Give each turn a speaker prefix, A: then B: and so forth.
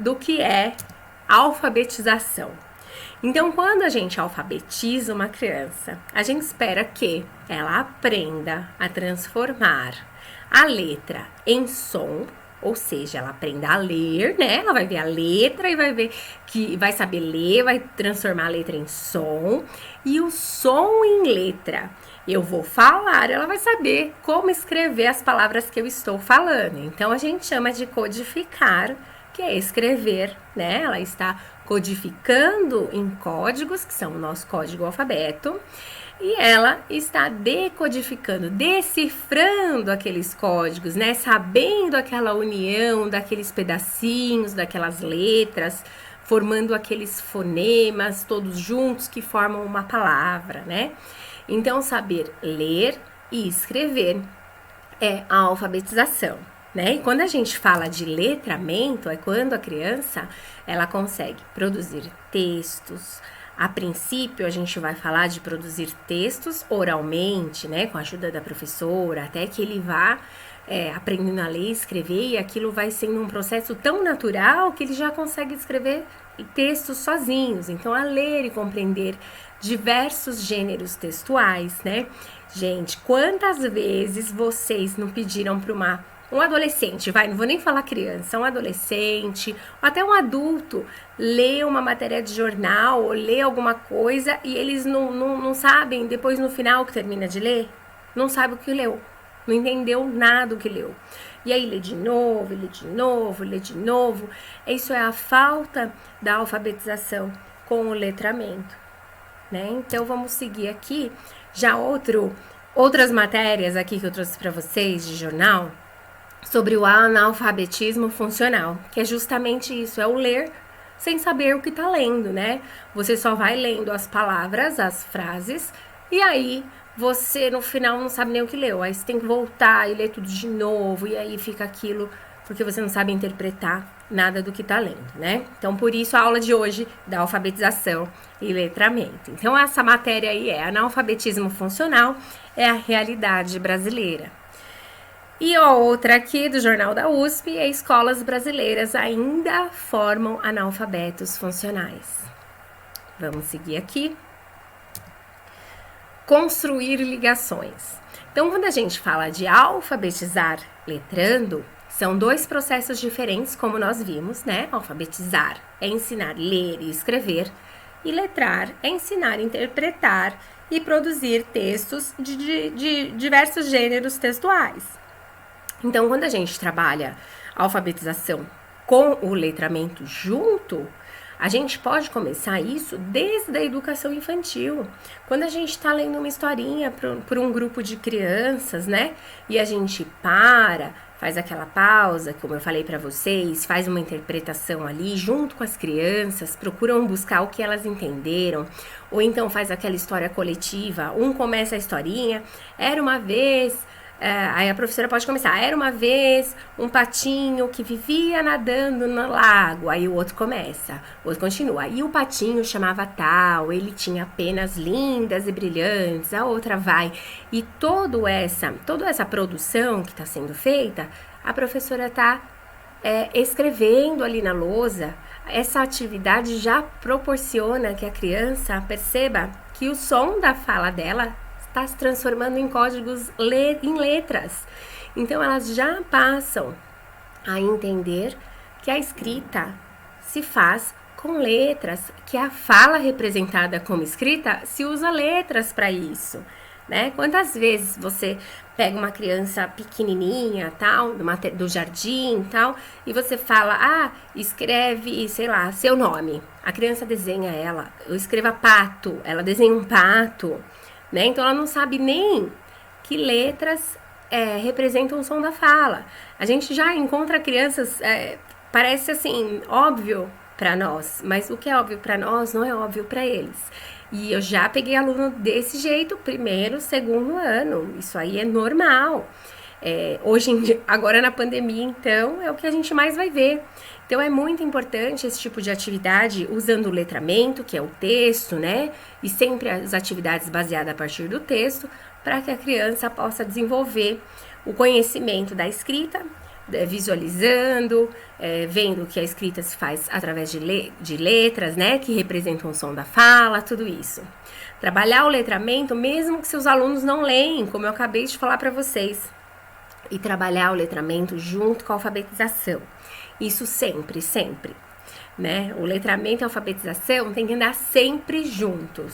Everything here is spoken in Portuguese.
A: do que é alfabetização. Então, quando a gente alfabetiza uma criança, a gente espera que ela aprenda a transformar a letra em som, ou seja, ela aprenda a ler, né? Ela vai ver a letra e vai ver que vai saber ler, vai transformar a letra em som e o som em letra. Eu vou falar, ela vai saber como escrever as palavras que eu estou falando. Então, a gente chama de codificar, que é escrever, né? Ela está codificando em códigos, que são o nosso código alfabeto, e ela está decodificando, decifrando aqueles códigos, né? Sabendo aquela união daqueles pedacinhos, daquelas letras, formando aqueles fonemas todos juntos que formam uma palavra, né? Então, saber ler e escrever é a alfabetização, né? E quando a gente fala de letramento, é quando a criança ela consegue produzir textos. A princípio, a gente vai falar de produzir textos oralmente, né? Com a ajuda da professora, até que ele vá aprendendo a ler e escrever, e aquilo vai sendo um processo tão natural que ele já consegue escrever textos sozinhos. Então, a ler e compreender diversos gêneros textuais, né? Gente, quantas vezes vocês não pediram para um adolescente, não vou nem falar criança, um adolescente, ou até um adulto, ler uma matéria de jornal, ou ler alguma coisa, e eles não sabem, depois no final que termina de ler, não sabe o que leu, não entendeu nada do que leu. E aí lê de novo, lê de novo, lê de novo. Isso é a falta da alfabetização com o letramento, né? Então, vamos seguir aqui, já outras matérias aqui que eu trouxe para vocês de jornal, sobre o analfabetismo funcional, que é justamente isso, é o ler sem saber o que tá lendo, né? Você só vai lendo as palavras, as frases, e aí você no final não sabe nem o que leu. Aí você tem que voltar e ler tudo de novo, e aí fica aquilo, porque você não sabe interpretar nada do que tá lendo, né? Então, por isso a aula de hoje da alfabetização e letramento. Então, essa matéria aí é analfabetismo funcional, é a realidade brasileira. E a outra aqui do Jornal da USP é escolas brasileiras ainda formam analfabetos funcionais. Vamos seguir aqui. Construir ligações. Então, quando a gente fala de alfabetizar letrando, são dois processos diferentes, como nós vimos, né? Alfabetizar é ensinar a ler e escrever, e letrar é ensinar a interpretar e produzir textos de diversos gêneros textuais. Então, quando a gente trabalha a alfabetização com o letramento junto, a gente pode começar isso desde a educação infantil. Quando a gente está lendo uma historinha para um grupo de crianças, né? E a gente faz aquela pausa, como eu falei para vocês, faz uma interpretação ali junto com as crianças, procuram buscar o que elas entenderam, ou então faz aquela história coletiva, um começa a historinha, era uma vez... aí a professora pode começar, era uma vez um patinho que vivia nadando no lago, aí o outro começa, o outro continua, e o patinho chamava tal, ele tinha penas lindas e brilhantes, a outra vai, e toda essa produção que está sendo feita, a professora está escrevendo ali na lousa. Essa atividade já proporciona que a criança perceba que o som da fala dela está se transformando em códigos, em letras. Então, elas já passam a entender que a escrita se faz com letras, que a fala representada como escrita se usa letras para isso, né? Quantas vezes você pega uma criança pequenininha, tal, do jardim, tal, e você fala, escreve, sei lá, seu nome. A criança desenha eu escreva pato, ela desenha um pato, né? Então, ela não sabe nem que letras representam o som da fala. A gente já encontra crianças, parece assim, óbvio para nós, mas o que é óbvio para nós não é óbvio para eles. E eu já peguei aluno desse jeito, primeiro, segundo ano, isso aí é normal. Agora na pandemia, então, é o que a gente mais vai ver. Então, é muito importante esse tipo de atividade usando o letramento, que é o texto, né? E sempre as atividades baseadas a partir do texto, para que a criança possa desenvolver o conhecimento da escrita, visualizando, vendo que a escrita se faz através de letras, né, que representam o som da fala, tudo isso. Trabalhar o letramento, mesmo que seus alunos não leem, como eu acabei de falar para vocês. E trabalhar o letramento junto com a alfabetização. Isso sempre, sempre, né? O letramento e a alfabetização tem que andar sempre juntos.